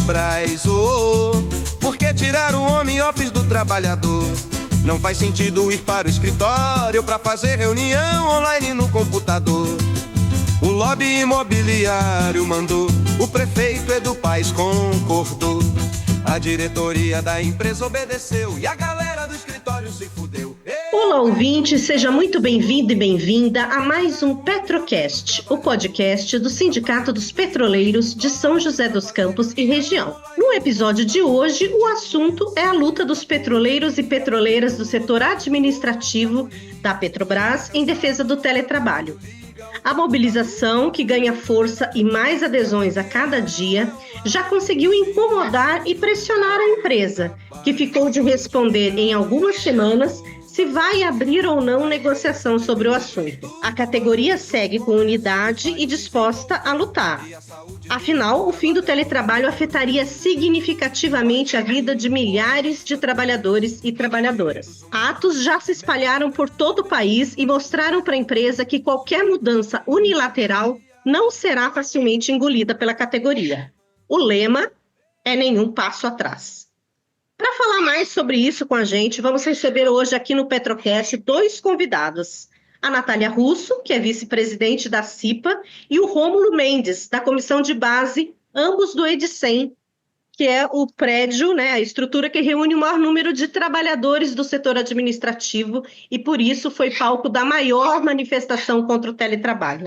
Petrobras, por que tirar o home office do trabalhador? Não faz sentido ir para o escritório pra fazer reunião online no computador. O lobby imobiliário mandou, o prefeito Edu Paes concordou. A diretoria da empresa obedeceu e a galera do escritório se fudeu. Olá, ouvinte, seja muito bem-vindo e bem-vinda a mais um Petrocast, o podcast do Sindicato dos Petroleiros de São José dos Campos e região. No episódio de hoje, o assunto é a luta dos petroleiros e petroleiras do setor administrativo da Petrobras em defesa do teletrabalho. A mobilização, que ganha força e mais adesões a cada dia, já conseguiu incomodar e pressionar a empresa, que ficou de responder em algumas semanas se vai abrir ou não negociação sobre o assunto. A categoria segue com unidade e disposta a lutar. Afinal, o fim do teletrabalho afetaria significativamente a vida de milhares de trabalhadores e trabalhadoras. Atos já se espalharam por todo o país e mostraram para a empresa que qualquer mudança unilateral não será facilmente engolida pela categoria. O lema é nenhum passo atrás. Para falar mais sobre isso com a gente, vamos receber hoje aqui no Petrocast dois convidados. A Natália Russo, que é vice-presidente da CIPA, e o Rômulo Mendes, da Comissão de Base, ambos do Edicem, que é o prédio, a estrutura que reúne o maior número de trabalhadores do setor administrativo e, por isso, foi palco da maior manifestação contra o teletrabalho.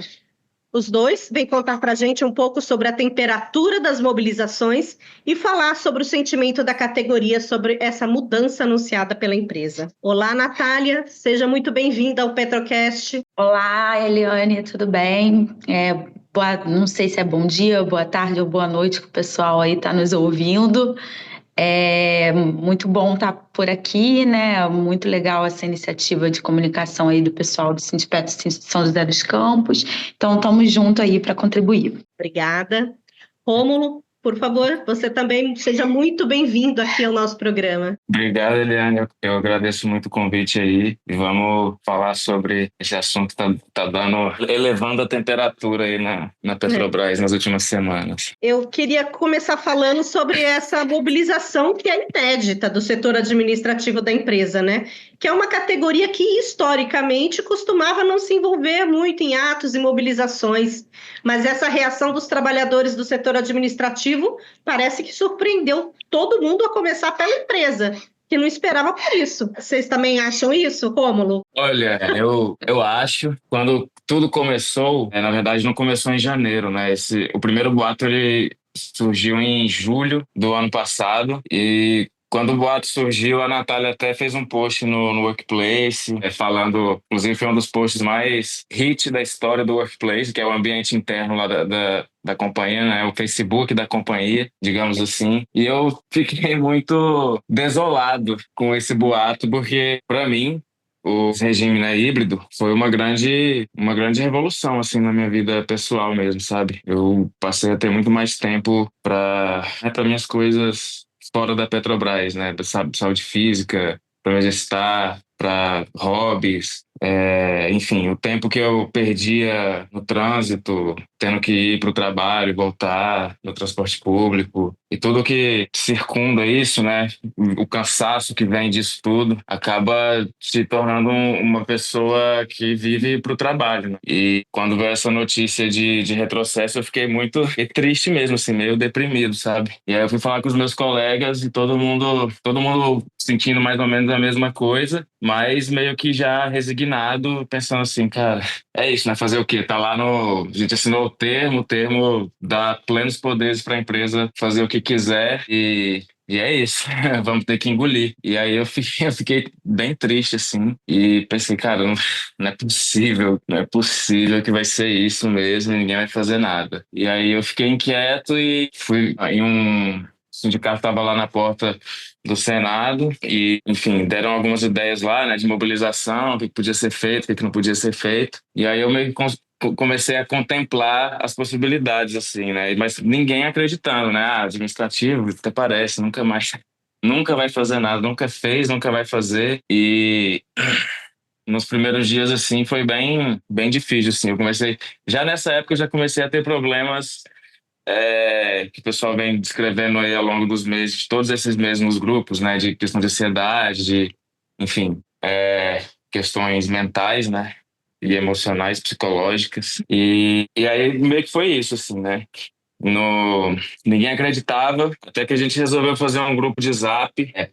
Os dois vêm contar para a gente um pouco sobre a temperatura das mobilizações e falar sobre o sentimento da categoria sobre essa mudança anunciada pela empresa. Olá, Natália, seja muito bem-vinda ao Petrocast. Olá, Eliane, tudo bem? Não sei se é bom dia, boa tarde ou boa noite que o pessoal aí está nos ouvindo. É muito bom estar por aqui, Muito legal essa iniciativa de comunicação aí do pessoal do Sindicato de São José dos Campos. Então, estamos juntos aí para contribuir. Obrigada. Rômulo, por favor, você também seja muito bem-vindo aqui ao nosso programa. Obrigado, Eliane. Eu agradeço muito o convite aí e vamos falar sobre esse assunto que tá elevando a temperatura aí na Petrobras nas últimas semanas. Eu queria começar falando sobre essa mobilização que é inédita do setor administrativo da empresa, Que é uma categoria que historicamente costumava não se envolver muito em atos e mobilizações, mas essa reação dos trabalhadores do setor administrativo parece que surpreendeu todo mundo, a começar pela empresa, que não esperava por isso. Vocês também acham isso, Rômulo? Olha, eu acho, quando tudo começou, na verdade não começou em janeiro, O primeiro boato ele surgiu em julho do ano passado e quando o boato surgiu, a Natália até fez um post no Workplace, falando, inclusive foi um dos posts mais hit da história do Workplace, que é o ambiente interno lá da companhia, o Facebook da companhia, digamos assim. E eu fiquei muito desolado com esse boato, porque, para mim, o regime híbrido foi uma grande revolução assim na minha vida pessoal mesmo, sabe? Eu passei a ter muito mais tempo para minhas coisas fora da Petrobras, saúde física, para me exercitar, para hobbies, enfim, o tempo que eu perdia no trânsito, tendo que ir para o trabalho, voltar no transporte público e tudo que circunda isso, o cansaço que vem disso tudo, acaba se tornando uma pessoa que vive para o trabalho. E quando veio essa notícia de retrocesso, eu fiquei muito triste mesmo, assim, meio deprimido, sabe? E aí eu fui falar com os meus colegas e todo mundo sentindo mais ou menos a mesma coisa, mas meio que já resignado, pensando assim, cara, é isso, Fazer o quê? Tá lá a gente assinou o termo dá plenos poderes para a empresa fazer o que quiser e é isso, vamos ter que engolir. E aí eu fiquei bem triste, assim, e pensei, cara, não é possível que vai ser isso mesmo, ninguém vai fazer nada. E aí eu fiquei inquieto e fui em o sindicato estava lá na porta do Senado e, enfim, deram algumas ideias lá, de mobilização, o que podia ser feito, o que não podia ser feito. E aí eu meio que comecei a contemplar as possibilidades, assim, mas ninguém acreditando, administrativo, até parece, nunca vai fazer nada, nunca fez, nunca vai fazer. E nos primeiros dias, assim, foi bem, bem difícil, assim. Já nessa época, eu já comecei a ter problemas que o pessoal vem descrevendo aí ao longo dos meses, de todos esses meses nos grupos, né, de questão de ansiedade, enfim, questões mentais, né, e emocionais, psicológicas. E aí meio que foi isso, assim, né? No, Ninguém acreditava, até que a gente resolveu fazer um grupo de Zap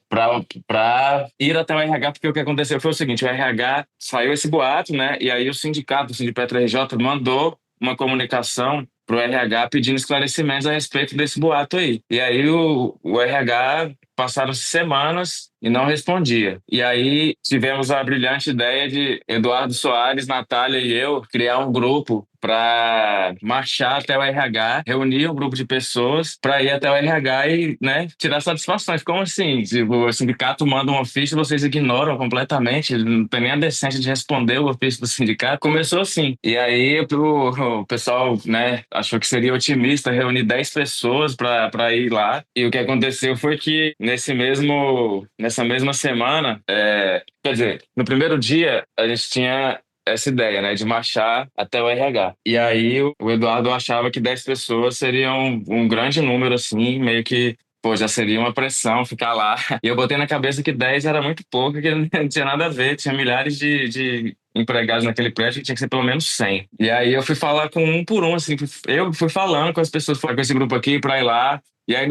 para ir até o RH, porque o que aconteceu foi o seguinte: o RH saiu esse boato, né? E aí o Sindipetra RJ, mandou uma comunicação pro RH pedindo esclarecimentos a respeito desse boato aí. E aí o RH passaram-se semanas e não respondia. E aí tivemos a brilhante ideia de Eduardo Soares, Natália e eu criar um grupo para marchar até o RH, reunir um grupo de pessoas para ir até o RH e, né, tirar satisfações. Como assim? Tipo, o sindicato manda um ofício e vocês ignoram completamente, não tem nem a decência de responder o ofício do sindicato. Começou assim. E aí o pessoal, né, achou que seria otimista reunir 10 pessoas para ir lá. E o que aconteceu foi que nessa mesma semana, quer dizer, no primeiro dia a gente tinha essa ideia, né, de marchar até o RH. E aí o Eduardo achava que 10 pessoas seriam um grande número, assim, meio que, pô, já seria uma pressão ficar lá. E eu botei na cabeça que 10 era muito pouco, que não tinha nada a ver, tinha milhares de empregados naquele prédio que tinha que ser pelo menos 100. E aí eu fui falar com um por um, assim, eu fui falando com as pessoas, com esse grupo aqui pra ir lá. E aí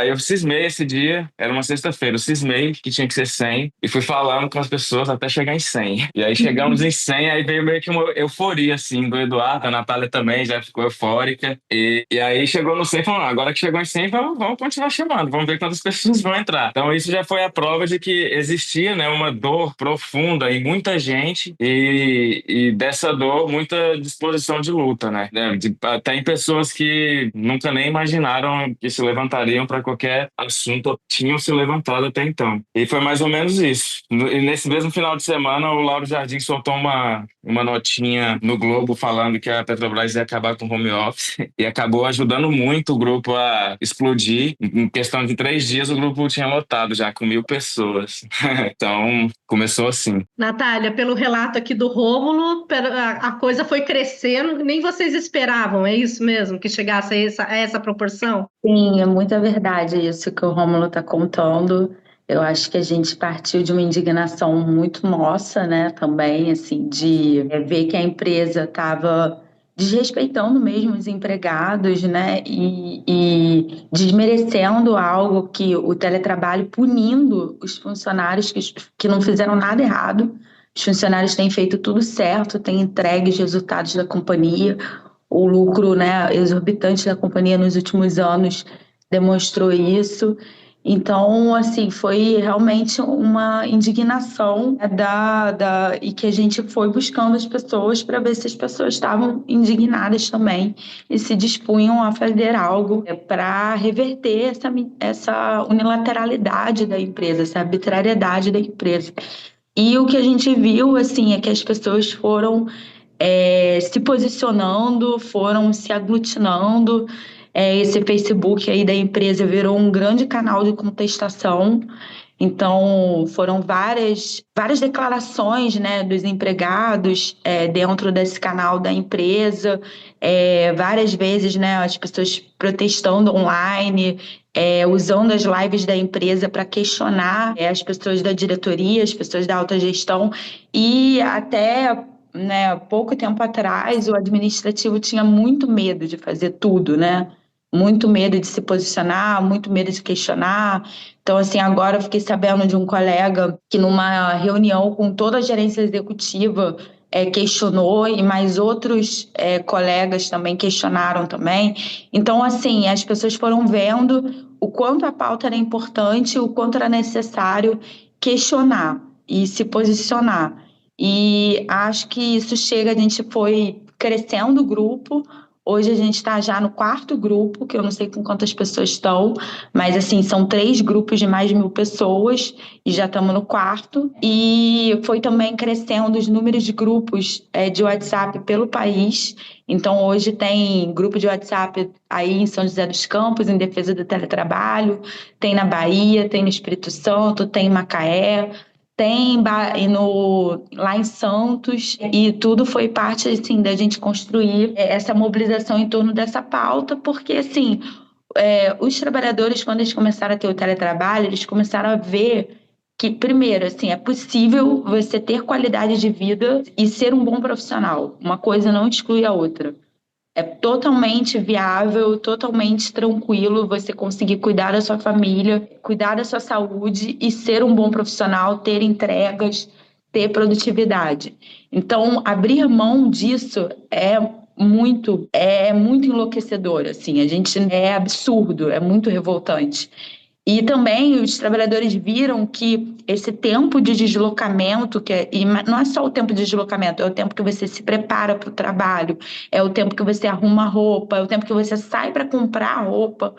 eu cismei esse dia, era uma sexta-feira, eu cismei que tinha que ser 100 e fui falando com as pessoas até chegar em 100. E aí chegamos em 100, aí veio meio que uma euforia, assim, do Eduardo, a Natália também já ficou eufórica. E aí chegou no 100 e falou: agora que chegou em 100, vamos continuar chamando, vamos ver quantas pessoas vão entrar. Então isso já foi a prova de que existia, né, uma dor profunda em muita gente e dessa dor, muita disposição de luta, né? Até em pessoas que nunca nem imaginaram que se levantariam para qualquer assunto, tinham se levantado até então. E foi mais ou menos isso. E nesse mesmo final de semana, o Lauro Jardim soltou uma notinha no Globo falando que a Petrobras ia acabar com o home office e acabou ajudando muito o grupo a explodir. Em questão de 3 dias, o grupo tinha lotado já com 1.000 pessoas. Então, começou assim. Natália, pelo relato aqui do Rômulo, a coisa foi crescendo, nem vocês esperavam, é isso mesmo? Que chegasse a essa proporção? Sim, é muita verdade isso que o Rômulo está contando. Eu acho que a gente partiu de uma indignação muito nossa, né, também, assim, de ver que a empresa estava desrespeitando mesmo os empregados, né, e desmerecendo algo que o teletrabalho, punindo os funcionários que não fizeram nada errado. Os funcionários têm feito tudo certo, têm entregue os resultados da companhia. O lucro, né, exorbitante da companhia nos últimos anos demonstrou isso. Então, assim, foi realmente uma indignação, né, e que a gente foi buscando as pessoas para ver se as pessoas estavam indignadas também e se dispunham a fazer algo para reverter essa unilateralidade da empresa, essa arbitrariedade da empresa. E o que a gente viu, assim, é que as pessoas foram se posicionando, foram se aglutinando. Esse Facebook aí da empresa virou um grande canal de contestação. Então, foram várias declarações, né, dos empregados dentro desse canal da empresa, várias vezes, né, as pessoas protestando online, usando as lives da empresa para questionar as pessoas da diretoria, as pessoas da alta gestão, e até, né, pouco tempo atrás o administrativo tinha muito medo de fazer tudo, né? Muito medo de se posicionar, muito medo de questionar. Então, assim, agora eu fiquei sabendo de um colega que numa reunião com toda a gerência executiva questionou, e mais outros colegas também questionaram também. Então, assim, as pessoas foram vendo o quanto a pauta era importante, o quanto era necessário questionar e se posicionar. E acho que isso chega, a gente foi crescendo o grupo. Hoje a gente está já no 4º grupo, que eu não sei com quantas pessoas estão, mas assim, são 3 grupos de mais de 1.000 pessoas e já estamos no 4º. E foi também crescendo os números de grupos de WhatsApp pelo país. Então hoje tem grupo de WhatsApp aí em São José dos Campos, em defesa do teletrabalho, tem na Bahia, tem no Espírito Santo, tem em Macaé, lá em Santos, e tudo foi parte, assim, da gente construir essa mobilização em torno dessa pauta, porque, assim, os trabalhadores, quando eles começaram a ter o teletrabalho, eles começaram a ver que, primeiro, assim, é possível você ter qualidade de vida e ser um bom profissional. Uma coisa não exclui a outra. É totalmente viável, totalmente tranquilo você conseguir cuidar da sua família, cuidar da sua saúde e ser um bom profissional, ter entregas, ter produtividade. Então, abrir mão disso é muito enlouquecedor, assim. É absurdo, é muito revoltante. E também os trabalhadores viram que esse tempo de deslocamento, e não é só o tempo de deslocamento, é o tempo que você se prepara para o trabalho, é o tempo que você arruma roupa, é o tempo que você sai para comprar roupa,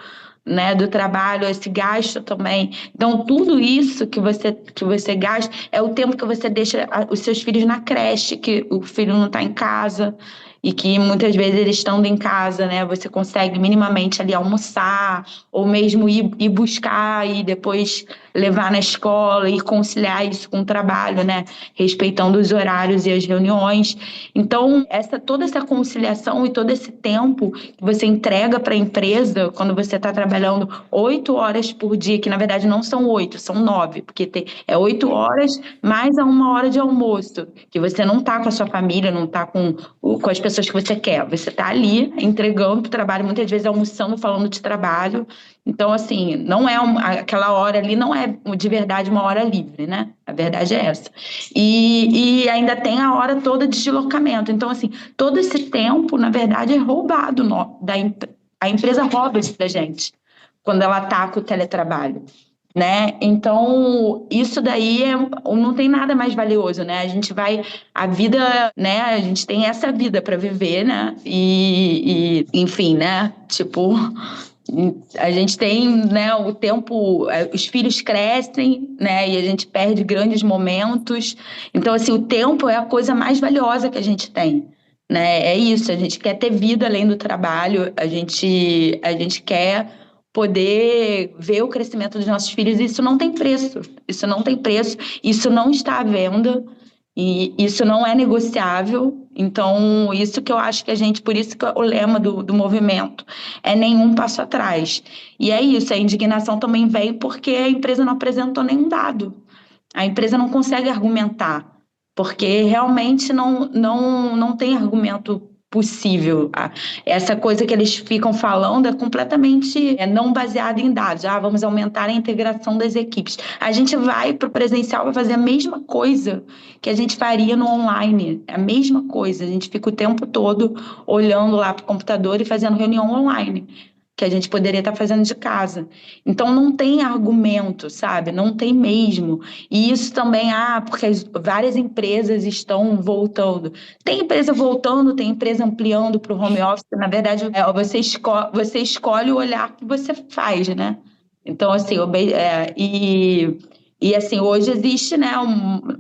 né, do trabalho, esse gasto também. Então, tudo isso que você gasta é o tempo que você deixa os seus filhos na creche, que o filho não está em casa. E que muitas vezes eles estando em casa, né, você consegue minimamente ali almoçar, ou mesmo ir buscar e depois levar na escola e conciliar isso com o trabalho, né, respeitando os horários e as reuniões. Então, toda essa conciliação e todo esse tempo que você entrega para a empresa, quando você está trabalhando 8 horas por dia, que na verdade não são 8, são 9, porque é 8 horas mais a 1 hora de almoço, que você não está com a sua família, não está com as pessoas que você quer. Você está ali entregando para o trabalho, muitas vezes almoçando, falando de trabalho. Então, assim, não é aquela hora ali, não é de verdade uma hora livre, né? A verdade é essa. E ainda tem a hora toda de deslocamento. Então, assim, todo esse tempo, na verdade, é roubado. A empresa rouba isso da gente quando ela ataca o teletrabalho, né? Então, isso daí não tem nada mais valioso, né? A vida, né? A gente tem essa vida para viver, né? E, enfim, né? Tipo, a gente tem, né, o tempo, os filhos crescem, né? E a gente perde grandes momentos. Então, assim, o tempo é a coisa mais valiosa que a gente tem. Né? É isso, a gente quer ter vida além do trabalho, a gente quer poder ver o crescimento dos nossos filhos, e isso não tem preço, isso não está à venda, e isso não é negociável. Então, isso que eu acho que por isso que o lema do movimento é nenhum passo atrás. E é isso, a indignação também vem porque a empresa não apresentou nenhum dado, a empresa não consegue argumentar, porque realmente não tem argumento possível. Essa coisa que eles ficam falando é completamente não baseada em dados. Vamos aumentar a integração das equipes. A gente vai para o presencial, vai fazer a mesma coisa que a gente faria no online. É a mesma coisa. A gente fica o tempo todo olhando lá para o computador e fazendo reunião online, que a gente poderia estar fazendo de casa. Então, não tem argumento, sabe? Não tem mesmo. E isso também, porque várias empresas estão voltando. Tem empresa voltando, tem empresa ampliando para o home office. Na verdade, você escolhe o olhar que você faz, né? Então, assim, assim, hoje existe, né,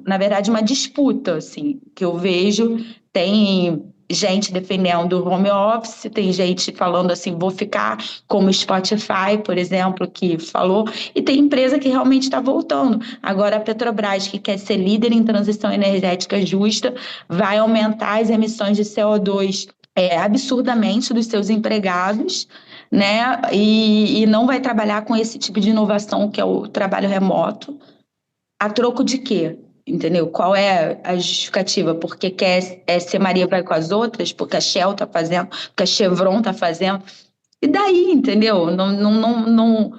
na verdade, uma disputa, assim, que eu vejo. Tem gente defendendo o home office, tem gente falando assim, vou ficar, como o Spotify, por exemplo, que falou, e tem empresa que realmente está voltando. Agora a Petrobras, que quer ser líder em transição energética justa, vai aumentar as emissões de CO2 absurdamente dos seus empregados, né? E não vai trabalhar com esse tipo de inovação que é o trabalho remoto. A troco de quê? Entendeu? Qual é a justificativa? Porque quer ser Maria vai com as outras? Porque a Shell está fazendo? Porque a Chevron está fazendo? E daí, entendeu? Não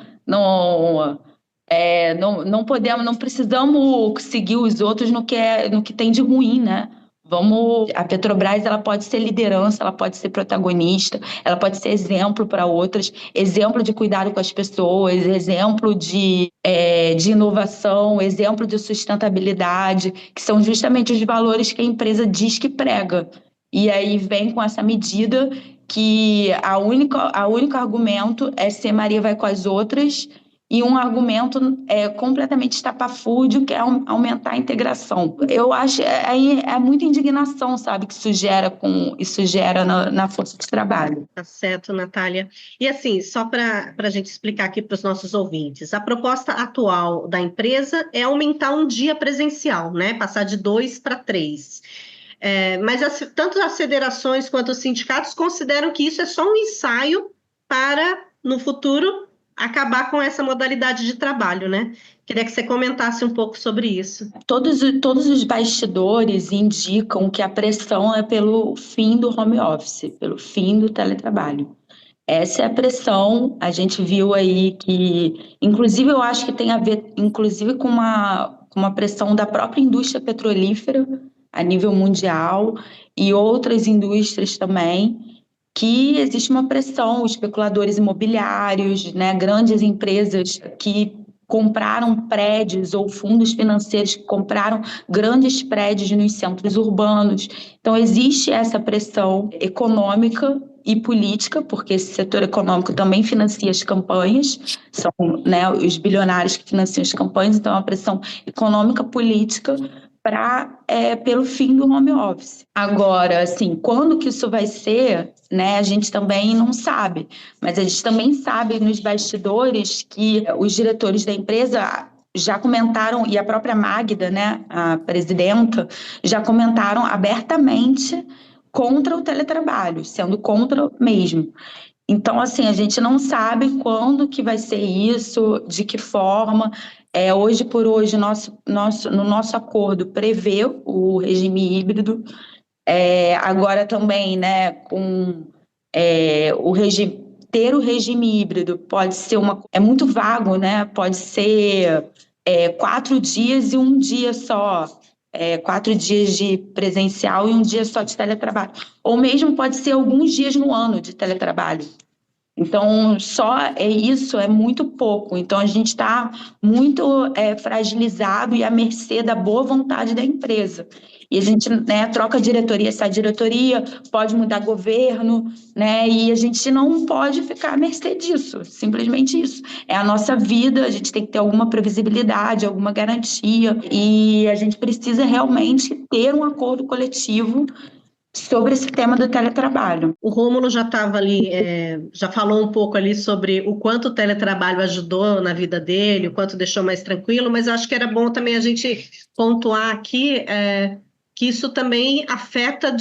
podemos, não precisamos seguir os outros no que tem de ruim, né? A Petrobras, ela pode ser liderança, ela pode ser protagonista, ela pode ser exemplo para outras, exemplo de cuidado com as pessoas, exemplo de inovação, exemplo de sustentabilidade, que são justamente os valores que a empresa diz que prega. E aí vem com essa medida que a única argumento é ser Maria vai com as outras e um argumento completamente estapafúrdio, que é aumentar a integração. Eu acho aí é muita indignação, sabe, que isso gera na força de trabalho. Tá certo, Natália. E assim, só para a gente explicar aqui para os nossos ouvintes, a proposta atual da empresa é aumentar um dia presencial, né? Passar de 2 para 3. Mas tanto as federações quanto os sindicatos consideram que isso é só um ensaio para, no futuro, acabar com essa modalidade de trabalho, né? Queria que você comentasse um pouco sobre isso. Todos os bastidores indicam que a pressão é pelo fim do home office, pelo fim do teletrabalho. Essa é a pressão. A gente viu aí que, inclusive, eu acho que tem a ver, inclusive, com uma pressão da própria indústria petrolífera a nível mundial e outras indústrias também, que existe uma pressão, os especuladores imobiliários, né, grandes empresas que compraram prédios ou fundos financeiros que compraram grandes prédios nos centros urbanos. Então, existe essa pressão econômica e política, porque esse setor econômico também financia as campanhas, são, né, os bilionários que financiam as campanhas, então é uma pressão econômica, política, pelo fim do home office. Agora, assim, quando que isso vai ser, né, a gente também não sabe, mas a gente também sabe nos bastidores que os diretores da empresa já comentaram, e a própria Magda, né, a presidenta, já comentaram abertamente contra o teletrabalho, sendo contra mesmo. Então, assim, a gente não sabe quando que vai ser isso, de que forma. Hoje por hoje, no nosso acordo prevê o regime híbrido. Agora também, né, com ter o regime híbrido pode ser é muito vago, né? Pode ser 4 dias e um dia só. 4 dias de presencial e um dia só de teletrabalho. Ou mesmo pode ser alguns dias no ano de teletrabalho. Então, isso é muito pouco. Então, a gente está muito fragilizado e à mercê da boa vontade da empresa. E a gente, né, troca diretoria, sai diretoria, pode mudar governo, né, e a gente não pode ficar à mercê disso, simplesmente isso. É a nossa vida, a gente tem que ter alguma previsibilidade, alguma garantia, e a gente precisa realmente ter um acordo coletivo sobre esse tema do teletrabalho. O Rômulo já estava ali, já falou um pouco ali sobre o quanto o teletrabalho ajudou na vida dele, o quanto deixou mais tranquilo, mas eu acho que era bom também a gente pontuar aqui que isso também afeta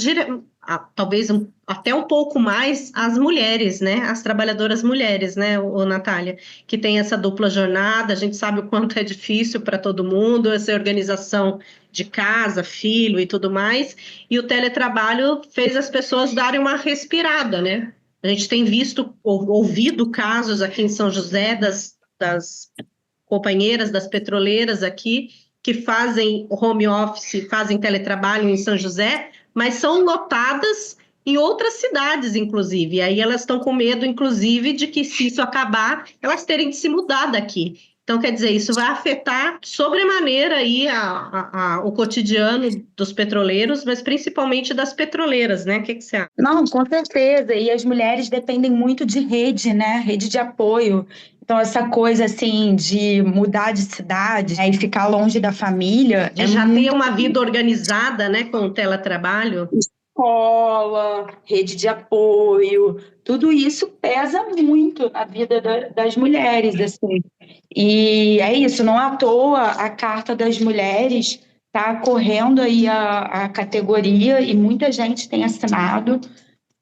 talvez até um pouco mais as mulheres, né? As trabalhadoras mulheres, né, Natália? Que tem essa dupla jornada, a gente sabe o quanto é difícil para todo mundo, essa organização de casa, filho e tudo mais, e o teletrabalho fez as pessoas darem uma respirada, né? A gente tem visto, ouvido casos aqui em São José das companheiras, das petroleiras aqui, que fazem home office, fazem teletrabalho em São José, mas são lotadas em outras cidades, inclusive. E aí elas estão com medo, inclusive, de que se isso acabar, elas terem de se mudar daqui. Então, quer dizer, isso vai afetar sobremaneira aí o cotidiano dos petroleiros, mas principalmente das petroleiras, né? O que você acha? Não, com certeza. E as mulheres dependem muito de rede, né? Rede de apoio. Então, essa coisa, assim, de mudar de cidade, né, e ficar longe da família... De já ter uma vida organizada, né, com o teletrabalho. Escola, rede de apoio, tudo isso pesa muito na vida das mulheres, assim. E é isso, não à toa a Carta das Mulheres está correndo aí a categoria e muita gente tem assinado.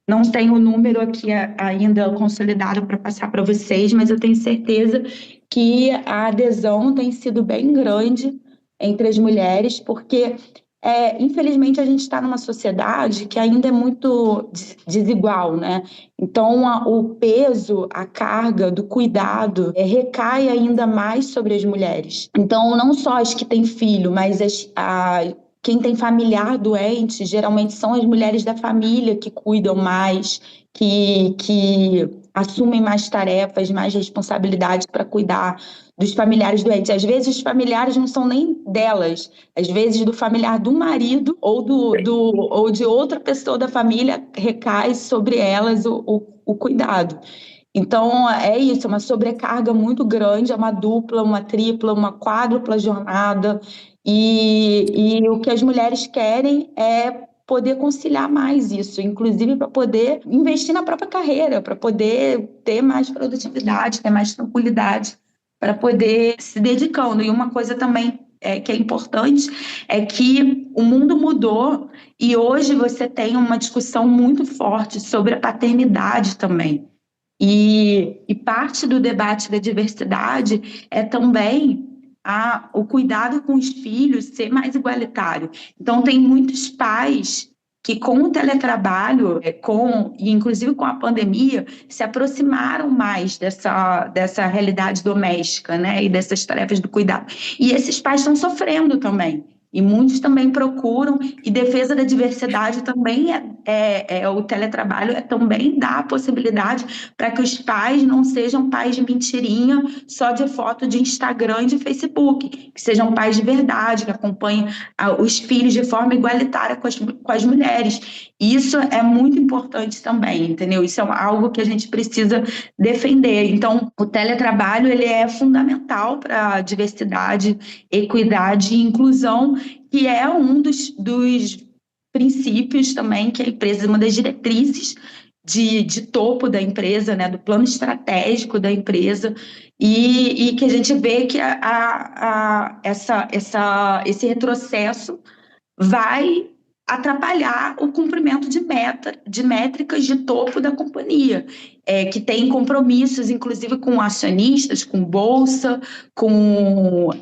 Não tenho o número aqui ainda consolidado para passar para vocês, mas eu tenho certeza que a adesão tem sido bem grande entre as mulheres, porque, infelizmente, a gente está numa sociedade que ainda é muito desigual, né? Então, o peso, a carga do cuidado recai ainda mais sobre as mulheres. Então, não só as que têm filho, mas quem tem familiar doente, geralmente são as mulheres da família que cuidam mais, que assumem mais tarefas, mais responsabilidades para cuidar dos familiares doentes. Às vezes os familiares não são nem delas, às vezes do familiar do marido ou de outra pessoa da família recai sobre elas o cuidado. Então, é isso, uma sobrecarga muito grande, é uma dupla, uma tripla, uma quádrupla jornada, e o que as mulheres querem é poder conciliar mais isso, inclusive para poder investir na própria carreira, para poder ter mais produtividade, ter mais tranquilidade, para poder se dedicando. E uma coisa também que é importante é que o mundo mudou e hoje você tem uma discussão muito forte sobre a paternidade também. E parte do debate da diversidade é também o cuidado com os filhos ser mais igualitário. Então, tem muitos pais que, com o teletrabalho, e inclusive com a pandemia, se aproximaram mais dessa realidade doméstica, né, e dessas tarefas do cuidado. E esses pais estão sofrendo também. E muitos também procuram, e defesa da diversidade também o teletrabalho também dá a possibilidade para que os pais não sejam pais de mentirinha só de foto de Instagram e de Facebook, que sejam pais de verdade, que acompanhem os filhos de forma igualitária com as mulheres. Isso é muito importante também, entendeu? Isso é algo que a gente precisa defender. Então, o teletrabalho ele é fundamental para a diversidade, equidade e inclusão, que é um dos princípios também que a empresa, uma das diretrizes de topo da empresa, né, do plano estratégico da empresa, e que a gente vê que esse retrocesso vai atrapalhar o cumprimento de métricas de topo da companhia, que tem compromissos, inclusive com acionistas, com bolsa, com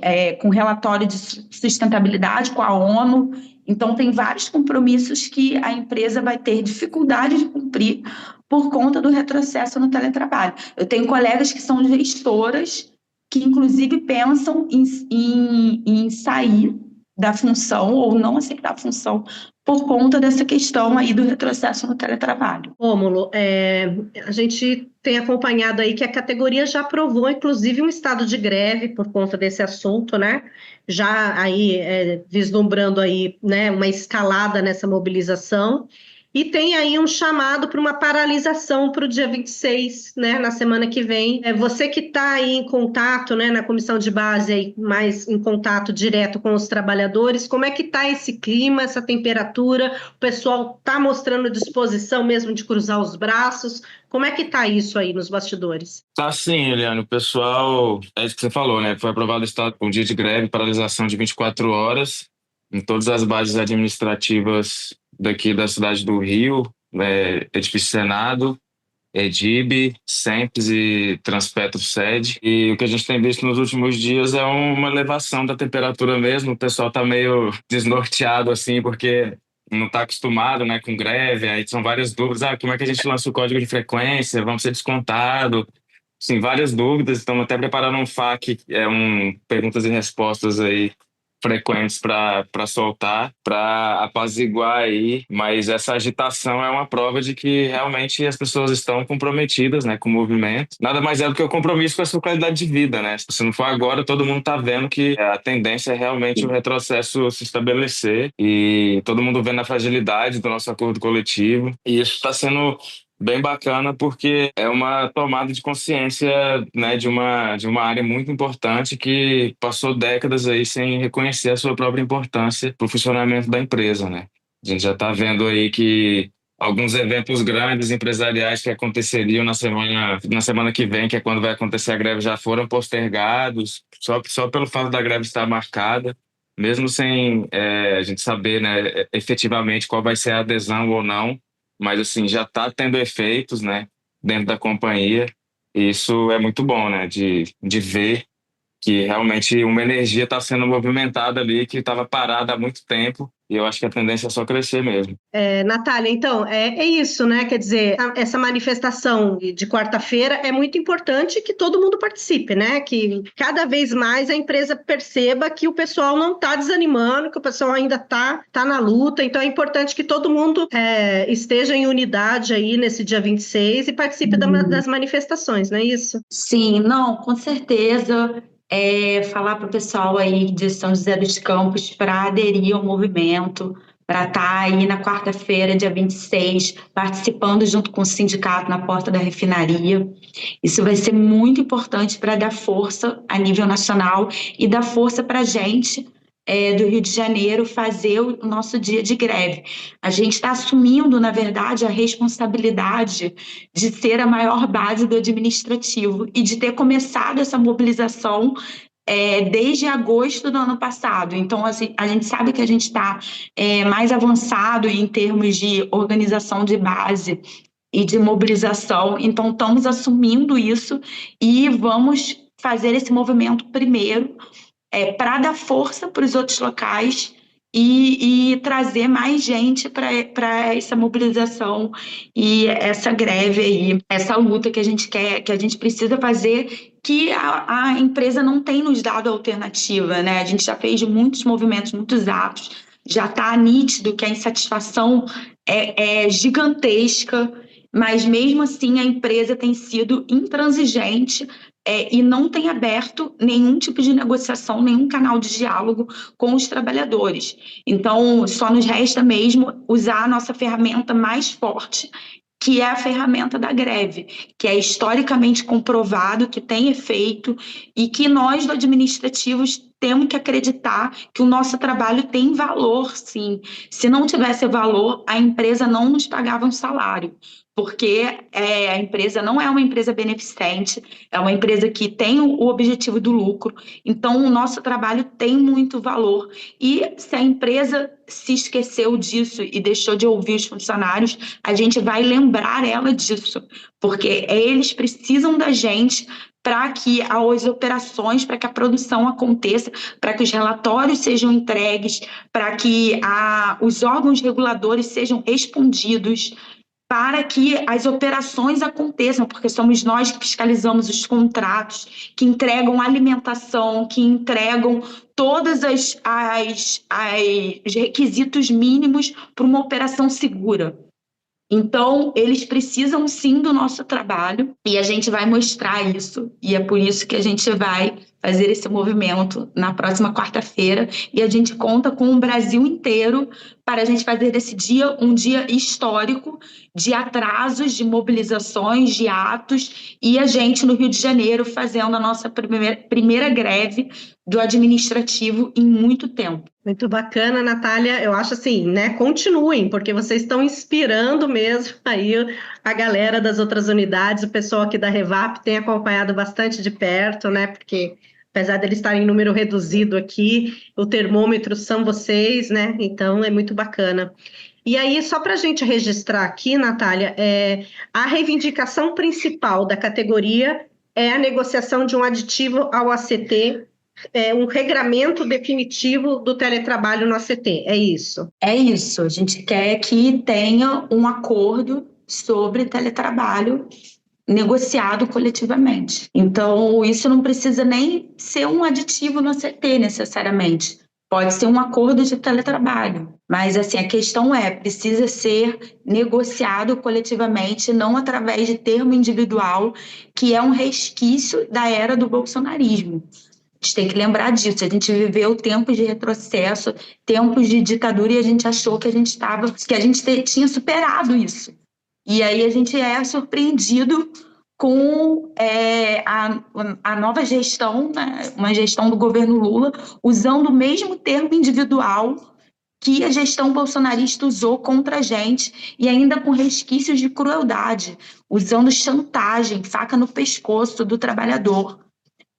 relatório de sustentabilidade, com a ONU. Então, tem vários compromissos que a empresa vai ter dificuldade de cumprir por conta do retrocesso no teletrabalho. Eu tenho colegas que são gestoras que, inclusive, pensam em sair da função ou não aceitar a função por conta dessa questão aí do retrocesso no teletrabalho. Rômulo, a gente tem acompanhado aí que a categoria já aprovou, inclusive, um estado de greve por conta desse assunto, né? Já aí vislumbrando aí, né, uma escalada nessa mobilização. E tem aí um chamado para uma paralisação para o dia 26, né, na semana que vem. Você que está aí em contato, né, na comissão de base, aí, mais em contato direto com os trabalhadores, como é que está esse clima, essa temperatura? O pessoal está mostrando disposição mesmo de cruzar os braços? Como é que está isso aí nos bastidores? Tá sim, Eliane. O pessoal, é isso que você falou, né? Foi aprovado o estado um dia de greve, paralisação de 24 horas em todas as bases administrativas daqui da cidade do Rio, Edifício Senado, EDIB, SEMPES e Transpetro Sede. E o que a gente tem visto nos últimos dias é uma elevação da temperatura mesmo. O pessoal está meio desnorteado, assim, porque não está acostumado, né, com greve. Aí são várias dúvidas. Como é que a gente lança o código de frequência? Vamos ser descontados? Sim, várias dúvidas. Estamos até preparando um FAQ, perguntas e respostas aí frequentes para soltar, para apaziguar aí, mas essa agitação é uma prova de que realmente as pessoas estão comprometidas, né, com o movimento. Nada mais é do que o compromisso com a sua qualidade de vida, né? Se não for agora, todo mundo está vendo que a tendência é realmente o retrocesso se estabelecer e todo mundo vendo a fragilidade do nosso acordo coletivo, e isso está sendo bem bacana porque é uma tomada de consciência, né, de uma área muito importante que passou décadas aí sem reconhecer a sua própria importância para o funcionamento da empresa, né? A gente já está vendo aí que alguns eventos grandes empresariais que aconteceriam na semana que vem, que é quando vai acontecer a greve, já foram postergados, só pelo fato da greve estar marcada, mesmo sem a gente saber, né, efetivamente qual vai ser a adesão ou não. Mas, assim, já está tendo efeitos, né, dentro da companhia. E isso é muito bom, né, de ver que realmente uma energia está sendo movimentada ali, que estava parada há muito tempo. E eu acho que a tendência é só crescer mesmo. Natália, então, é isso, né? Quer dizer, essa manifestação de quarta-feira é muito importante que todo mundo participe, né? Que cada vez mais a empresa perceba que o pessoal não está desanimando, que o pessoal ainda está na luta. Então, é importante que todo mundo esteja em unidade aí nesse dia 26 e participe das manifestações, não é isso? Sim, não, com certeza. Falar para o pessoal aí de São José dos Campos para aderir ao movimento, para estar aí na quarta-feira, dia 26, participando junto com o sindicato na porta da refinaria. Isso vai ser muito importante para dar força a nível nacional e dar força para a gente do Rio de Janeiro fazer o nosso dia de greve. A gente está assumindo, na verdade, a responsabilidade de ser a maior base do administrativo e de ter começado essa mobilização desde agosto do ano passado. Então, assim, a gente sabe que a gente está mais avançado em termos de organização de base e de mobilização. Então, estamos assumindo isso e vamos fazer esse movimento primeiro para dar força para os outros locais e trazer mais gente para essa mobilização e essa greve aí, essa luta que a gente quer, que a gente precisa fazer, que a empresa não tem nos dado alternativa, né? A gente já fez muitos movimentos, muitos atos, já está nítido que a insatisfação é gigantesca, mas mesmo assim a empresa tem sido intransigente e não tem aberto nenhum tipo de negociação, nenhum canal de diálogo com os trabalhadores. Então, só nos resta mesmo usar a nossa ferramenta mais forte, que é a ferramenta da greve, que é historicamente comprovado, que tem efeito e que nós, do administrativo, temos que acreditar que o nosso trabalho tem valor, sim. Se não tivesse valor, a empresa não nos pagava um salário, porque a empresa não é uma empresa beneficente, é uma empresa que tem o objetivo do lucro, então o nosso trabalho tem muito valor. E se a empresa se esqueceu disso e deixou de ouvir os funcionários, a gente vai lembrar ela disso, porque eles precisam da gente para que as operações, para que a produção aconteça, para que os relatórios sejam entregues, para que os órgãos reguladores sejam respondidos, para que as operações aconteçam, porque somos nós que fiscalizamos os contratos, que entregam alimentação, que entregam todos os requisitos mínimos para uma operação segura. Então, eles precisam sim do nosso trabalho e a gente vai mostrar isso. E é por isso que a gente vai fazer esse movimento na próxima quarta-feira e a gente conta com o Brasil inteiro para a gente fazer desse dia um dia histórico de atrasos, de mobilizações, de atos e a gente no Rio de Janeiro fazendo a nossa primeira greve do administrativo em muito tempo. Muito bacana, Natália. Eu acho assim, né? Continuem, porque vocês estão inspirando mesmo aí a galera das outras unidades, o pessoal aqui da Revap tem acompanhado bastante de perto, né? Porque apesar deles estarem em número reduzido aqui, o termômetro são vocês, né? Então é muito bacana. E aí, só para a gente registrar aqui, Natália, a reivindicação principal da categoria é a negociação de um aditivo ao ACT, um regramento definitivo do teletrabalho no ACT, é isso? É isso, a gente quer que tenha um acordo sobre teletrabalho negociado coletivamente. Então, isso não precisa nem ser um aditivo no ACT, necessariamente. Pode ser um acordo de teletrabalho, mas assim, a questão precisa ser negociado coletivamente, não através de termo individual, que é um resquício da era do bolsonarismo. A gente tem que lembrar disso, a gente viveu tempos de retrocesso, tempos de ditadura e a gente achou que a gente tinha superado isso. E aí a gente é surpreendido com a nova gestão, né, uma gestão do governo Lula, usando o mesmo termo individual que a gestão bolsonarista usou contra a gente e ainda com resquícios de crueldade, usando chantagem, faca no pescoço do trabalhador.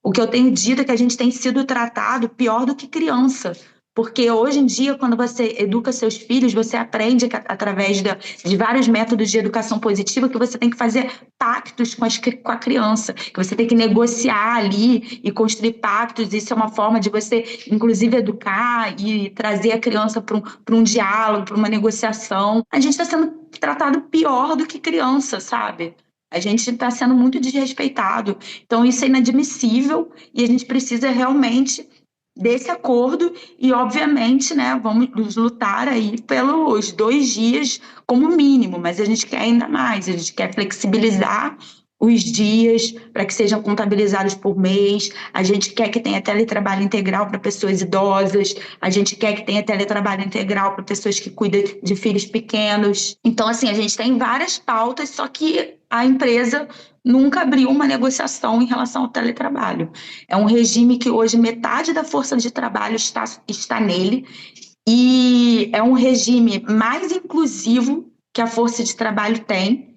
O que eu tenho dito é que a gente tem sido tratado pior do que criança, porque hoje em dia, quando você educa seus filhos, você aprende através de vários métodos de educação positiva que você tem que fazer pactos com a criança, que você tem que negociar ali e construir pactos. Isso é uma forma de você, inclusive, educar e trazer a criança para um diálogo, para uma negociação. A gente está sendo tratado pior do que criança, sabe? A gente está sendo muito desrespeitado. Então, isso é inadmissível e a gente precisa realmente desse acordo e, obviamente, né, vamos lutar aí pelos 2 dias como mínimo, mas a gente quer ainda mais, a gente quer flexibilizar os dias para que sejam contabilizados por mês, a gente quer que tenha teletrabalho integral para pessoas idosas, a gente quer que tenha teletrabalho integral para pessoas que cuidam de filhos pequenos. Então, assim, a gente tem várias pautas, só que a empresa nunca abriu uma negociação em relação ao teletrabalho. É um regime que hoje metade da força de trabalho está nele, e é um regime mais inclusivo que a força de trabalho tem,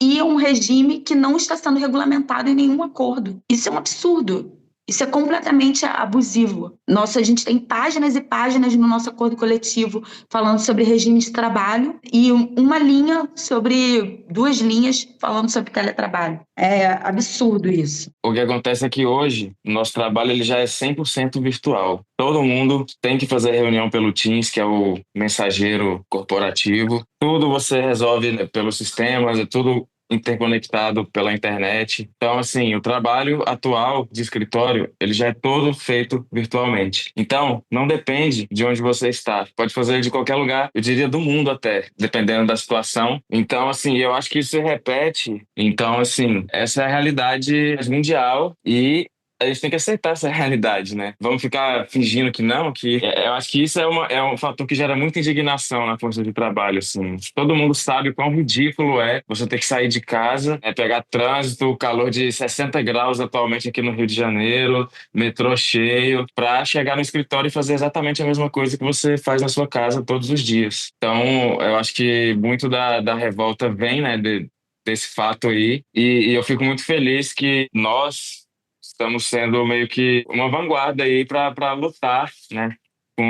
e é um regime que não está sendo regulamentado em nenhum acordo. Isso é um absurdo. Isso é completamente abusivo. A gente tem páginas e páginas no nosso acordo coletivo falando sobre regime de trabalho e uma linha sobre 2 linhas falando sobre teletrabalho. É absurdo isso. O que acontece é que hoje, o nosso trabalho ele já é 100% virtual. Todo mundo tem que fazer reunião pelo Teams, que é o mensageiro corporativo. Tudo você resolve, né, pelos sistemas, é tudo interconectado pela internet. Então, assim, o trabalho atual de escritório, ele já é todo feito virtualmente. Então, não depende de onde você está. Pode fazer de qualquer lugar, eu diria do mundo até, dependendo da situação. Então, assim, eu acho que isso se repete. Então, assim, essa é a realidade mundial e a gente tem que aceitar essa realidade, né? Vamos ficar fingindo que não, que eu acho que isso é um fator que gera muita indignação na força de trabalho, assim. Todo mundo sabe o quão ridículo é você ter que sair de casa, pegar trânsito, calor de 60 graus atualmente aqui no Rio de Janeiro, metrô cheio, para chegar no escritório e fazer exatamente a mesma coisa que você faz na sua casa todos os dias. Então, eu acho que muito da revolta vem, né, desse fato aí, e eu fico muito feliz que nós estamos sendo meio que uma vanguarda aí para lutar, né,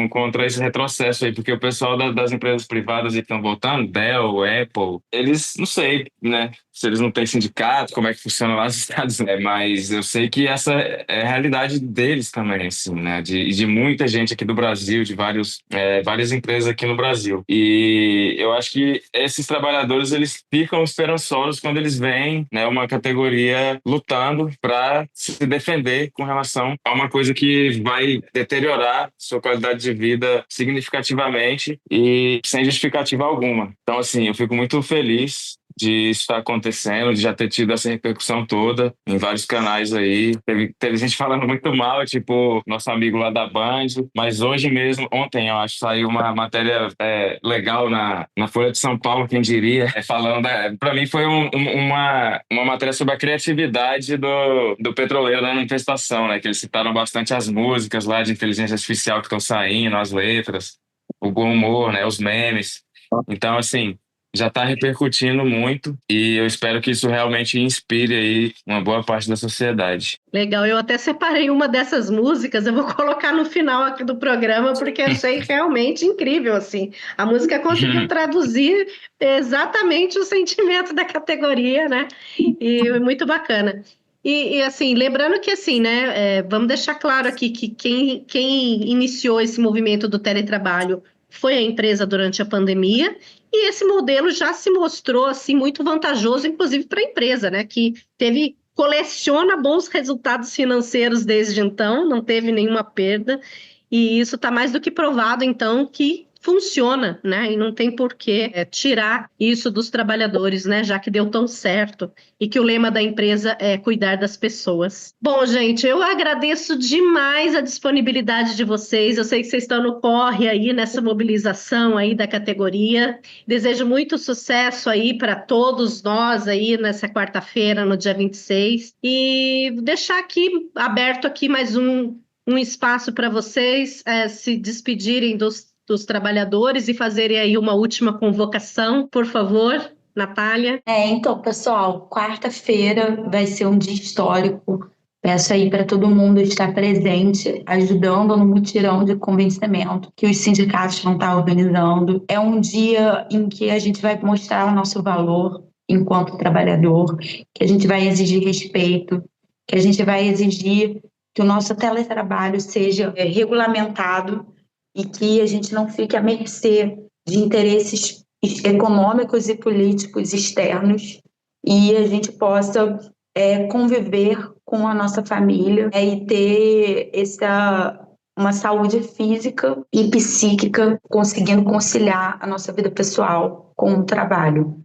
contra esse retrocesso aí, porque o pessoal das empresas privadas que estão voltando, Dell, Apple, eles, não sei, né, se eles não têm sindicato, como é que funciona lá nos Estados Unidos, mas eu sei que essa é a realidade deles também, assim, né, de muita gente aqui do Brasil, de várias empresas aqui no Brasil. E eu acho que esses trabalhadores, eles ficam esperançosos quando eles veem, né, uma categoria lutando para se defender com relação a uma coisa que vai deteriorar sua qualidade de vida significativamente e sem justificativa alguma. Então, assim, eu fico muito feliz de isso estar acontecendo, de já ter tido essa repercussão toda em vários canais aí. Teve gente falando muito mal, tipo, nosso amigo lá da Band, mas hoje mesmo, ontem, eu acho, saiu uma matéria legal na Folha de São Paulo, quem diria, falando, para mim foi uma matéria sobre a criatividade do petroleiro na manifestação, né, que eles citaram bastante as músicas lá de inteligência artificial que estão saindo, as letras, o bom humor, né, os memes. Então, assim, já está repercutindo muito e eu espero que isso realmente inspire aí uma boa parte da sociedade. Legal, eu até separei uma dessas músicas, eu vou colocar no final aqui do programa, porque achei realmente incrível, assim. A música conseguiu traduzir exatamente o sentimento da categoria, né? E muito bacana. E assim, lembrando que assim, né, vamos deixar claro aqui que quem iniciou esse movimento do teletrabalho foi a empresa durante a pandemia, e esse modelo já se mostrou assim muito vantajoso, inclusive para a empresa, né, que coleciona bons resultados financeiros desde então, não teve nenhuma perda, e isso está mais do que provado, então, que funciona, né? E não tem por que tirar isso dos trabalhadores, né? Já que deu tão certo e que o lema da empresa é cuidar das pessoas. Bom, gente, eu agradeço demais a disponibilidade de vocês. Eu sei que vocês estão no corre aí nessa mobilização aí da categoria. Desejo muito sucesso aí para todos nós aí nessa quarta-feira, no dia 26. E deixar aqui aberto aqui mais um espaço para vocês se despedirem dos trabalhadores e fazerem aí uma última convocação, por favor, Natália. Então, pessoal, quarta-feira vai ser um dia histórico. Peço aí para todo mundo estar presente, ajudando no mutirão de convencimento que os sindicatos vão estar organizando. É um dia em que a gente vai mostrar o nosso valor enquanto trabalhador, que a gente vai exigir respeito, que a gente vai exigir que o nosso teletrabalho seja regulamentado e que a gente não fique à mercê de interesses econômicos e políticos externos e a gente possa conviver com a nossa família e ter uma saúde física e psíquica, conseguindo conciliar a nossa vida pessoal com o trabalho.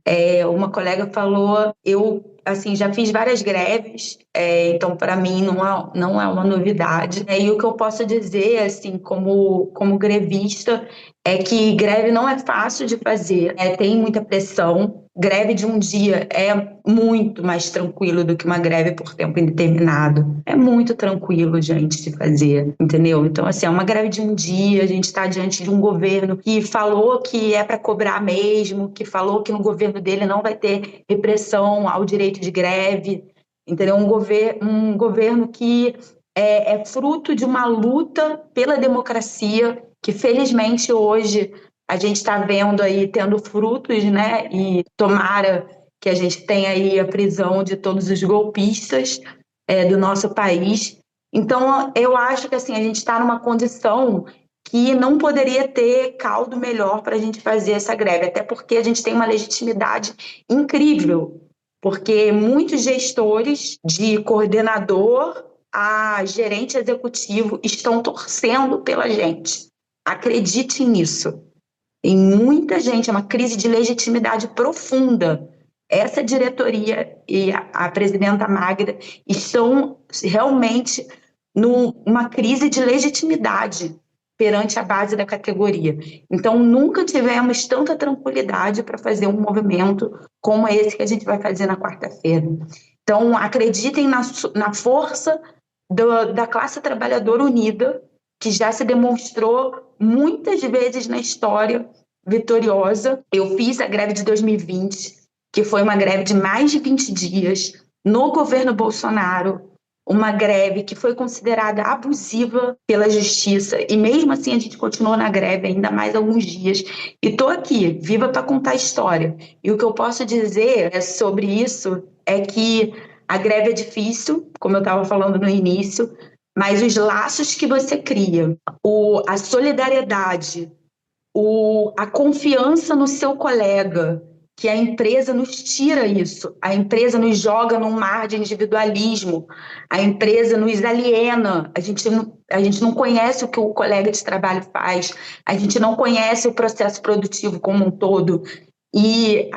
Uma colega falou, eu assim, já fiz várias greves, então para mim não é uma novidade. E o que eu posso dizer, assim, como grevista, é que greve não é fácil de fazer, tem muita pressão. Greve de um dia é muito mais tranquilo do que uma greve por tempo indeterminado. É muito tranquilo, gente, de fazer, entendeu? Então, assim, é uma greve de um dia, a gente está diante de um governo que falou que é para cobrar mesmo, que falou que no governo dele não vai ter repressão ao direito de greve, entendeu? Um governo que é fruto de uma luta pela democracia, que felizmente hoje a gente está vendo aí tendo frutos, né? E tomara que a gente tenha aí a prisão de todos os golpistas do nosso país. Então, eu acho que assim, a gente está numa condição que não poderia ter caldo melhor para a gente fazer essa greve, até porque a gente tem uma legitimidade incrível, porque muitos gestores, de coordenador a gerente executivo, estão torcendo pela gente. Acredite nisso. Tem muita gente, é uma crise de legitimidade profunda. Essa diretoria e a presidenta Magda estão realmente numa crise de legitimidade perante a base da categoria. Então, nunca tivemos tanta tranquilidade para fazer um movimento como esse que a gente vai fazer na quarta-feira. Então, acreditem na força da classe trabalhadora unida, que já se demonstrou muitas vezes na história vitoriosa. Eu fiz a greve de 2020, que foi uma greve de mais de 20 dias, no governo Bolsonaro, uma greve que foi considerada abusiva pela justiça, e mesmo assim a gente continuou na greve ainda mais alguns dias. E estou aqui, viva para contar a história. E o que eu posso dizer sobre isso é que a greve é difícil, como eu estava falando no início, mas os laços que você cria, a solidariedade, a confiança no seu colega, que a empresa nos tira isso, a empresa nos joga num mar de individualismo, a empresa nos aliena, a gente não conhece o que o colega de trabalho faz, a gente não conhece o processo produtivo como um todo. E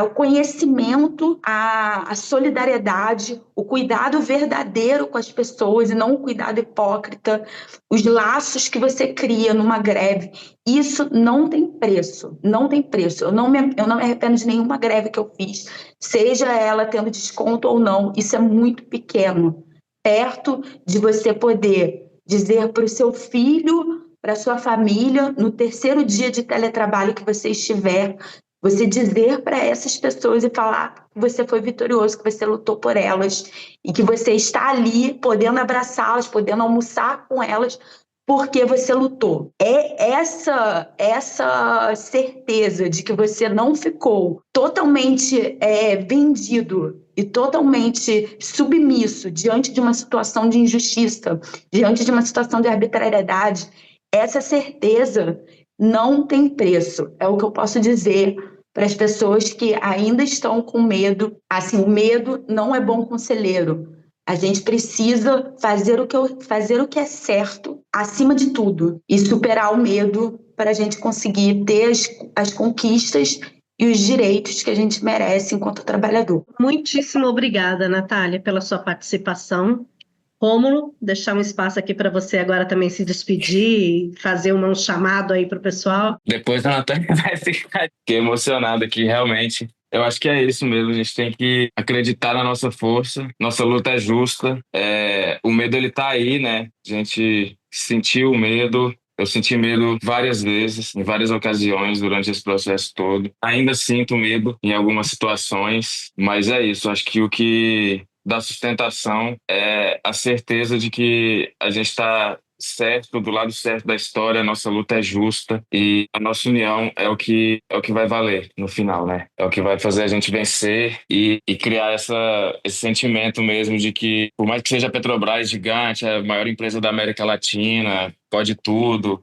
o conhecimento, a solidariedade, o cuidado verdadeiro com as pessoas e não o cuidado hipócrita, os laços que você cria numa greve, isso não tem preço, não tem preço. Eu não me arrependo de nenhuma greve que eu fiz, seja ela tendo desconto ou não, isso é muito pequeno, perto de você poder dizer para o seu filho, para a sua família, no terceiro dia de teletrabalho que você estiver, você dizer para essas pessoas e falar que você foi vitorioso, que você lutou por elas e que você está ali podendo abraçá-las, podendo almoçar com elas, porque você lutou. É essa certeza de que você não ficou totalmente vendido e totalmente submisso diante de uma situação de injustiça, diante de uma situação de arbitrariedade, essa certeza não tem preço. É o que eu posso dizer para as pessoas que ainda estão com medo. Assim, o medo não é bom conselheiro. A gente precisa fazer o que é certo, acima de tudo, e superar o medo para a gente conseguir ter as conquistas e os direitos que a gente merece enquanto trabalhador. Muitíssimo obrigada, Natália, pela sua participação. Rômulo, deixar um espaço aqui para você agora também se despedir e fazer um chamado aí para o pessoal. Depois a Natália vai ficar emocionada aqui, realmente. Eu acho que é isso mesmo, a gente tem que acreditar na nossa força, nossa luta é justa, o medo ele tá aí, né? A gente sentiu o medo, eu senti medo várias vezes, em várias ocasiões durante esse processo todo. Ainda sinto medo em algumas situações, mas é isso, acho que o que dá sustentação é a certeza de que a gente está certo, do lado certo da história, a nossa luta é justa e a nossa união é o que vai valer no final, né? É o que vai fazer a gente vencer e criar esse sentimento mesmo de que, por mais que seja a Petrobras gigante, a maior empresa da América Latina, pode tudo,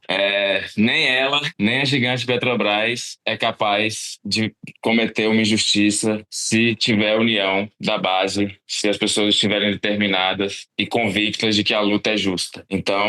nem ela, nem a gigante Petrobras é capaz de cometer uma injustiça se tiver união da base, se as pessoas estiverem determinadas e convictas de que a luta é justa. Então,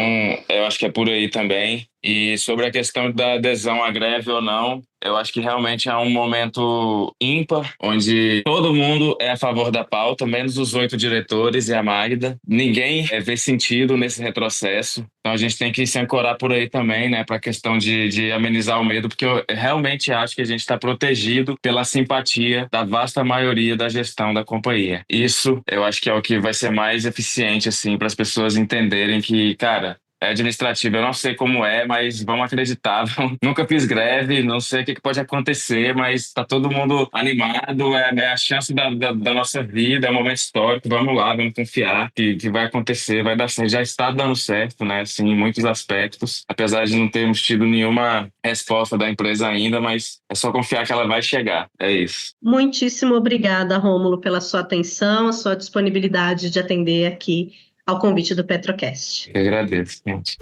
eu acho que é por aí também. E sobre a questão da adesão à greve ou não, eu acho que realmente é um momento ímpar, onde todo mundo é a favor da pauta, menos os 8 diretores e a Magda. Ninguém vê sentido nesse retrocesso. Então a gente tem que se ancorar por aí também, né, para a questão de amenizar o medo, porque eu realmente acho que a gente está protegido pela simpatia da vasta maioria da gestão da companhia. Isso eu acho que é o que vai ser mais eficiente, assim, para as pessoas entenderem que, cara, é administrativo, eu não sei como é, mas vamos acreditar. Nunca fiz greve, não sei o que pode acontecer, mas está todo mundo animado, é a chance da nossa vida, é um momento histórico, vamos lá, vamos confiar que vai acontecer, vai dar certo. Já está dando certo, né, assim, em muitos aspectos, apesar de não termos tido nenhuma resposta da empresa ainda, mas é só confiar que ela vai chegar, é isso. Muitíssimo obrigada, Rômulo, pela sua atenção, a sua disponibilidade de atender aqui ao convite do Petrocast. Eu agradeço, gente.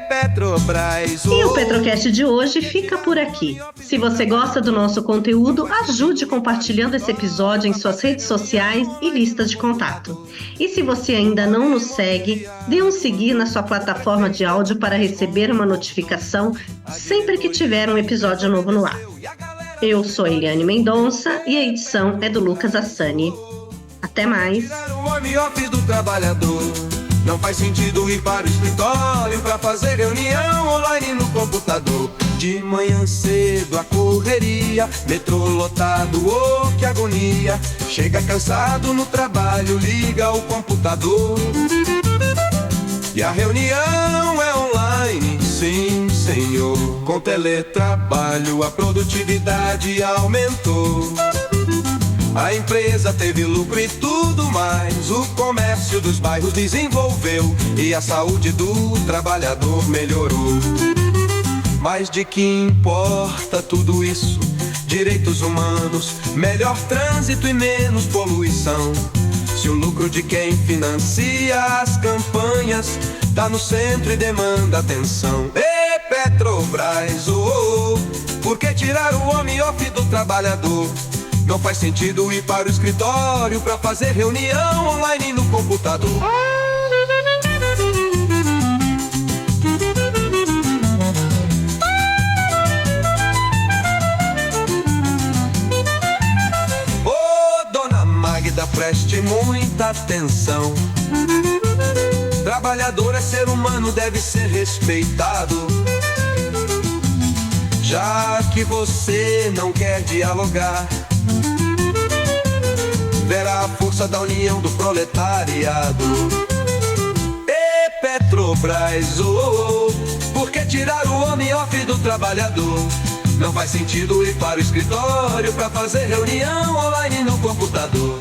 Petrobras. E o Petrocast de hoje fica por aqui. Se você gosta do nosso conteúdo, ajude compartilhando esse episódio em suas redes sociais e listas de contato. E se você ainda não nos segue, dê um seguir na sua plataforma de áudio para receber uma notificação sempre que tiver um episódio novo no ar. Eu sou Eliane Mendonça e a edição é do Lucas Assani. Até mais. O home office do trabalhador. Não faz sentido ir para o escritório para fazer reunião online no computador. De manhã cedo a correria, metrô lotado, oh que agonia. Chega cansado no trabalho, liga o computador. E a reunião é online, sim senhor. Com teletrabalho a produtividade aumentou. A empresa teve lucro e tudo mais. O comércio dos bairros desenvolveu e a saúde do trabalhador melhorou. Mas de que importa tudo isso? Direitos humanos, melhor trânsito e menos poluição. Se o lucro de quem financia as campanhas tá no centro e demanda atenção. Ei, Petrobras, oh, oh, por que tirar o home office do trabalhador? Não faz sentido ir para o escritório para fazer reunião online no computador. Ô, dona Magda, preste muita atenção. Trabalhador é ser humano, deve ser respeitado. Já que você não quer dialogar, verá a força da união do proletariado. E Petrobras, oh, oh, por que tirar o home office do trabalhador? Não faz sentido ir para o escritório para fazer reunião online no computador.